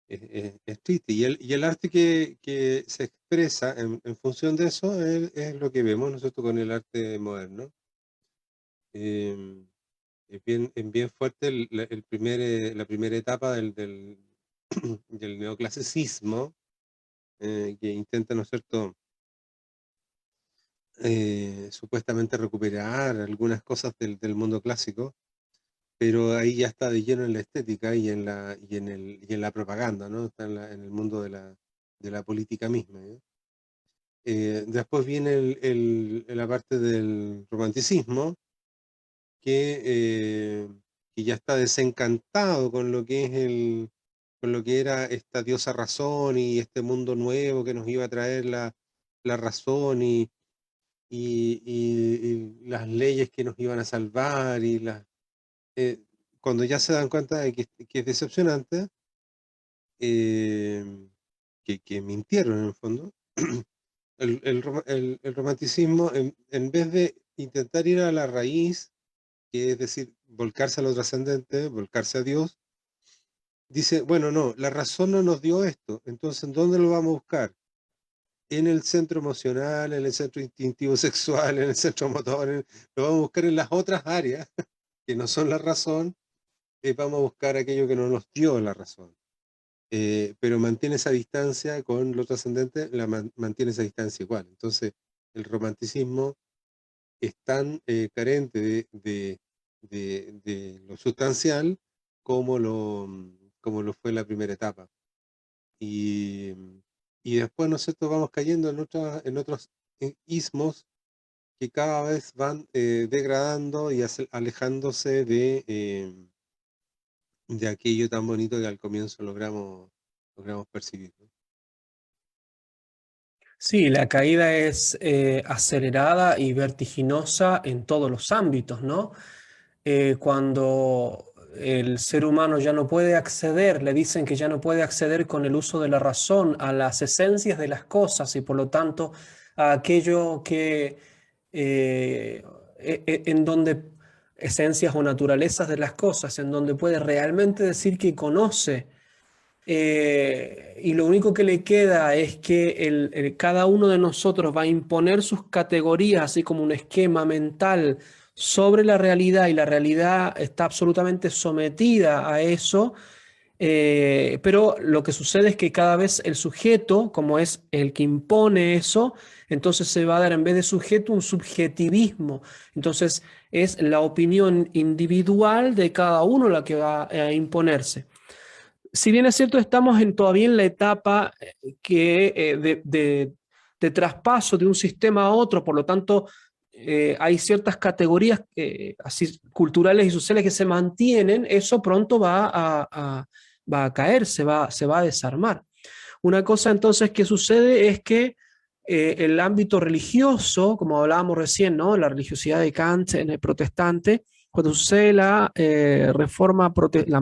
[SPEAKER 1] Es triste. Y el arte que se expresa en función de eso es lo que vemos nosotros con el arte moderno. Eh, es bien fuerte la primera etapa del neoclasicismo, que intenta, ¿no es cierto?, supuestamente recuperar algunas cosas del mundo clásico, pero ahí ya está de lleno en la estética y en la propaganda, ¿no? Está en el mundo de la política misma, ¿ya? Después viene la parte del romanticismo, que ya está desencantado con lo que con lo que era esta diosa razón y este mundo nuevo que nos iba a traer la razón y las leyes que nos iban a salvar eh, cuando ya se dan cuenta de que es decepcionante, eh, que mintieron en el fondo. El romanticismo, en vez de intentar ir a la raíz, que es decir, volcarse a lo trascendente, volcarse a Dios, dice, bueno, no, la razón no nos dio esto, entonces ¿en dónde lo vamos a buscar? En el centro emocional, en el centro instintivo sexual, en el centro motor, lo vamos a buscar en las otras áreas que no son la razón, vamos a buscar aquello que no nos dio la razón. Pero mantiene esa distancia con lo trascendente, mantiene esa distancia igual. Entonces, el romanticismo es tan carente de lo sustancial como como lo fue la primera etapa. Y, y después nosotros vamos cayendo en otros ismos que cada vez van degradando y alejándose de aquello tan bonito que al comienzo logramos percibir, ¿no?
[SPEAKER 2] Sí, la caída es acelerada y vertiginosa en todos los ámbitos, ¿no? Cuando el ser humano ya no puede acceder, le dicen que ya no puede acceder con el uso de la razón a las esencias de las cosas y por lo tanto a aquello que en donde esencias o naturalezas de las cosas, en donde puede realmente decir que conoce, y lo único que le queda es que cada uno de nosotros va a imponer sus categorías, así como un esquema mental sobre la realidad, y la realidad está absolutamente sometida a eso. Pero lo que sucede es que cada vez el sujeto, como es el que impone eso, entonces se va a dar en vez de sujeto un subjetivismo. Entonces es la opinión individual de cada uno la que va a imponerse. Si bien es cierto, estamos todavía en la etapa de traspaso de un sistema a otro, por lo tanto, hay ciertas categorías así, culturales y sociales que se mantienen, eso pronto va a caer, se va a desarmar. Una cosa entonces que sucede es que el ámbito religioso, como hablábamos recién, ¿no? La religiosidad de Kant en el protestante, cuando sucede la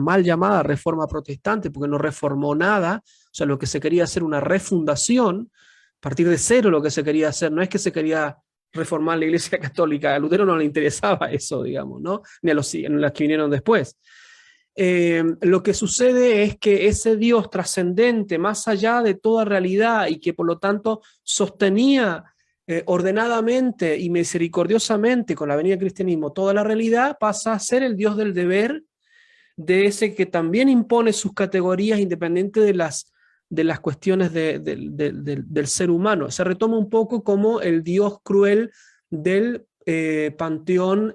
[SPEAKER 2] mal llamada reforma protestante, porque no reformó nada, o sea, lo que se quería hacer una refundación, a partir de cero lo que se quería hacer, no es que se quería reformar la Iglesia Católica, a Lutero no le interesaba eso, digamos, ¿no? Ni a los que vinieron después. Lo que sucede es que ese Dios trascendente, más allá de toda realidad y que por lo tanto sostenía ordenadamente y misericordiosamente con la venida del cristianismo toda la realidad, pasa a ser el Dios del deber, de ese que también impone sus categorías independientes de las cuestiones del ser humano. Se retoma un poco como el Dios cruel del panteón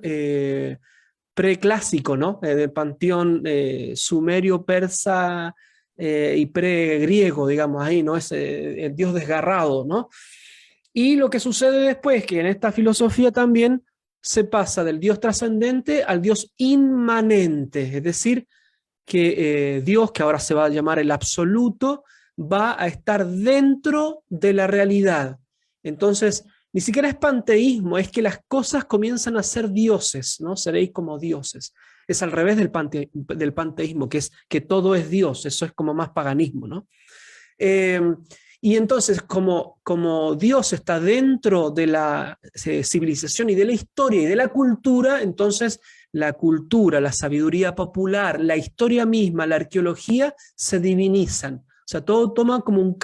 [SPEAKER 2] preclásico, ¿no? Del panteón sumerio, persa y pregriego, digamos, ahí, ¿no? Es el Dios desgarrado, ¿no? Y lo que sucede después es que en esta filosofía también se pasa del Dios trascendente al Dios inmanente, es decir, que Dios, que ahora se va a llamar el absoluto, va a estar dentro de la realidad. Entonces, ni siquiera es panteísmo, es que las cosas comienzan a ser dioses, ¿no? Seréis como dioses. Es al revés del panteísmo, que es que todo es Dios, eso es como más paganismo, ¿no? Y entonces, como Dios está dentro de la civilización y de la historia y de la cultura, entonces la cultura, la sabiduría popular, la historia misma, la arqueología, se divinizan. O sea, todo toma como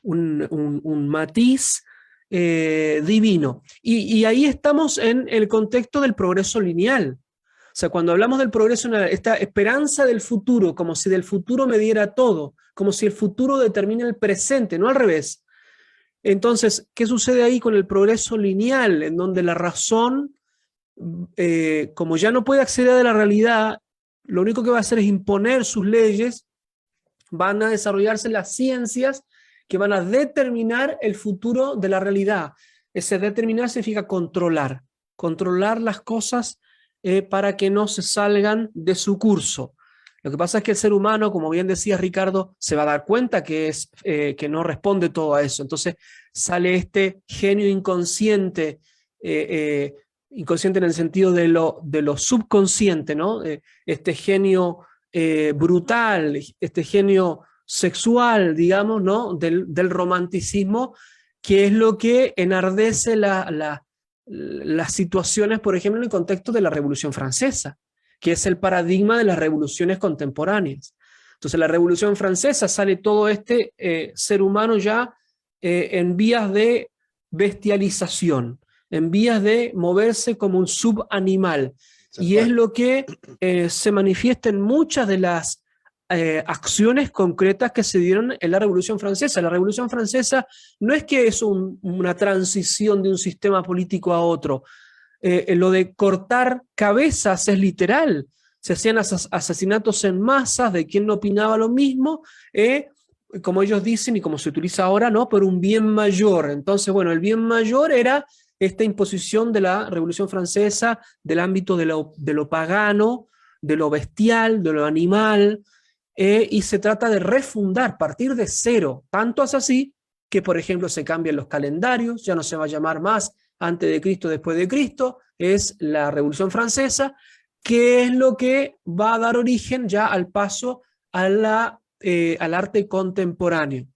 [SPEAKER 2] un matiz divino. Y ahí estamos en el contexto del progreso lineal. O sea, cuando hablamos del progreso, esta esperanza del futuro, como si del futuro me diera todo, como si el futuro determina el presente, no al revés. Entonces, ¿qué sucede ahí con el progreso lineal, en donde la razón, como ya no puede acceder a la realidad, lo único que va a hacer es imponer sus leyes? Van a desarrollarse las ciencias que van a determinar el futuro de la realidad. Ese determinar significa controlar las cosas para que no se salgan de su curso. Lo que pasa es que el ser humano, como bien decía Ricardo, se va a dar cuenta que no responde todo a eso. Entonces sale este genio inconsciente, inconsciente en el sentido de lo subconsciente, ¿no? Este genio brutal, este genio sexual, digamos, ¿no? Del romanticismo, que es lo que enardece las situaciones, por ejemplo, en el contexto de la Revolución Francesa, que es el paradigma de las revoluciones contemporáneas. Entonces, la Revolución Francesa sale todo este ser humano ya en vías de bestialización, en vías de moverse como un subanimal. Y es lo que se manifiesta en muchas de las acciones concretas que se dieron en la Revolución Francesa. La Revolución Francesa no es que es una transición de un sistema político a otro. Lo de cortar cabezas es literal. Se hacían asesinatos en masas de quien no opinaba lo mismo, como ellos dicen y como se utiliza ahora, ¿no? Por un bien mayor. Entonces, bueno, el bien mayor era esta imposición de la Revolución Francesa del ámbito de lo pagano, de lo bestial, de lo animal, y se trata de refundar, partir de cero. Tanto es así que, por ejemplo, se cambian los calendarios, ya no se va a llamar más antes de Cristo, después de Cristo, es la Revolución Francesa, que es lo que va a dar origen ya al paso al arte contemporáneo,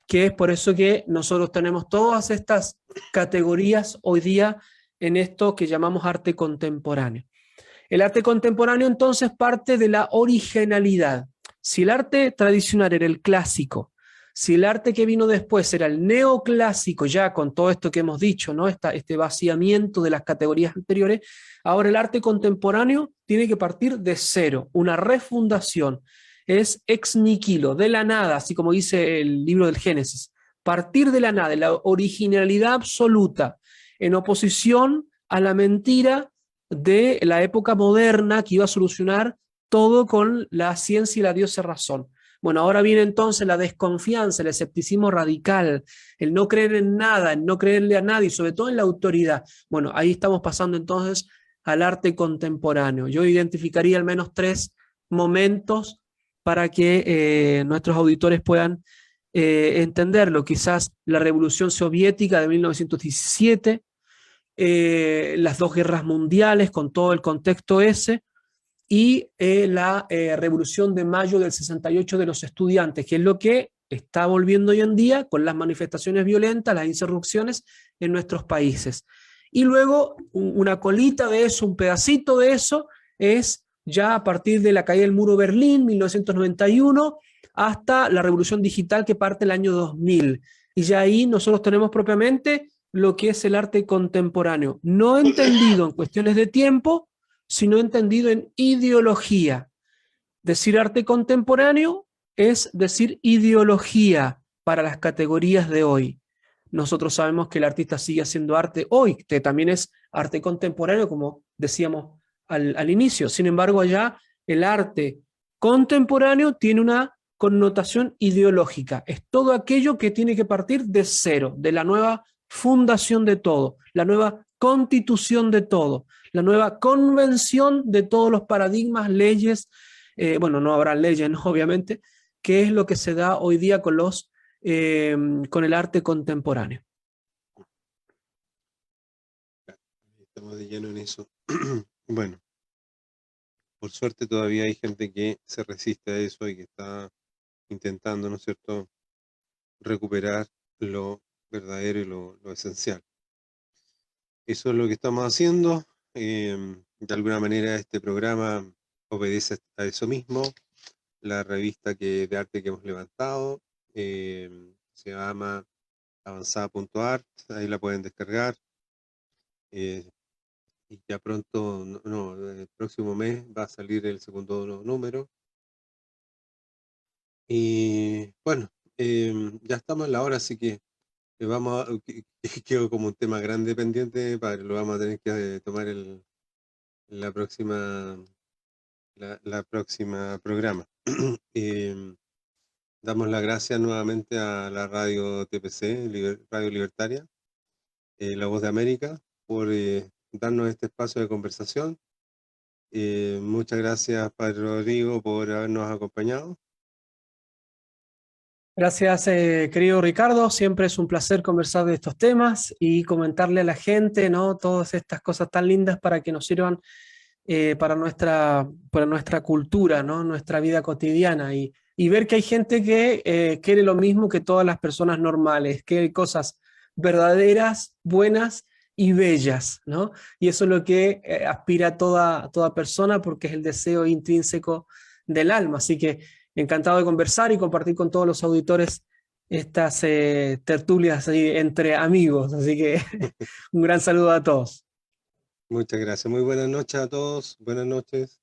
[SPEAKER 2] que es por eso que nosotros tenemos todas estas categorías hoy día en esto que llamamos arte contemporáneo. El arte contemporáneo entonces parte de la originalidad. Si el arte tradicional era el clásico, si el arte que vino después era el neoclásico, ya con todo esto que hemos dicho, ¿no? Este vaciamiento de las categorías anteriores, ahora el arte contemporáneo tiene que partir de cero, una refundación. Es ex nihilo, de la nada, así como dice el libro del Génesis. Partir de la nada, de la originalidad absoluta, en oposición a la mentira de la época moderna que iba a solucionar todo con la ciencia y la diosa razón. Bueno, ahora viene entonces la desconfianza, el escepticismo radical, el no creer en nada, el no creerle a nadie, sobre todo en la autoridad. Bueno, ahí estamos pasando entonces al arte contemporáneo. Yo identificaría al menos 3 momentos para que nuestros auditores puedan entenderlo. Quizás la Revolución Soviética de 1917, las 2 guerras mundiales con todo el contexto ese, y la Revolución de Mayo del 68 de los estudiantes, que es lo que está volviendo hoy en día con las manifestaciones violentas, las insurrecciones en nuestros países. Y luego una colita de eso, un pedacito de eso, es ya a partir de la caída del muro de Berlín, 1991, hasta la revolución digital que parte el año 2000. Y ya ahí nosotros tenemos propiamente lo que es el arte contemporáneo, no entendido en cuestiones de tiempo, sino entendido en ideología. Decir arte contemporáneo es decir ideología para las categorías de hoy. Nosotros sabemos que el artista sigue haciendo arte hoy, que también es arte contemporáneo, como decíamos al inicio. Sin embargo, allá el arte contemporáneo tiene una connotación ideológica. Es todo aquello que tiene que partir de cero, de la nueva fundación de todo, la nueva constitución de todo, la nueva convención de todos los paradigmas, leyes, bueno, no habrá leyes, ¿no? Obviamente, que es lo que se da hoy día con con el arte contemporáneo.
[SPEAKER 1] Estamos de lleno en eso. Bueno, por suerte todavía hay gente que se resiste a eso y que está intentando, ¿no es cierto?, recuperar lo verdadero y lo esencial. Eso es lo que estamos haciendo. De alguna manera este programa obedece a eso mismo. La revista de arte que hemos levantado se llama avanzada.art, ahí la pueden descargar. Y ya pronto, el próximo mes va a salir el segundo número. Y bueno, ya estamos en la hora, así que quedó como un tema grande pendiente, padre, lo vamos a tener que tomar la próxima programa. Damos las gracias nuevamente a la radio TPC, Radio Libertaria, La Voz de América, por darnos este espacio de conversación. Muchas gracias, Padre Rodrigo, por habernos acompañado.
[SPEAKER 2] Gracias, querido Ricardo. Siempre es un placer conversar de estos temas y comentarle a la gente, ¿no?, todas estas cosas tan lindas para que nos sirvan para nuestra cultura, ¿no?, nuestra vida cotidiana, y ver que hay gente que quiere lo mismo que todas las personas normales, que hay cosas verdaderas, buenas y bellas, ¿no? Y eso es lo que aspira toda persona, porque es el deseo intrínseco del alma. Así que encantado de conversar y compartir con todos los auditores estas tertulias ahí entre amigos. Así que un gran saludo a todos.
[SPEAKER 1] Muchas gracias. Muy buenas noches a todos. Buenas noches.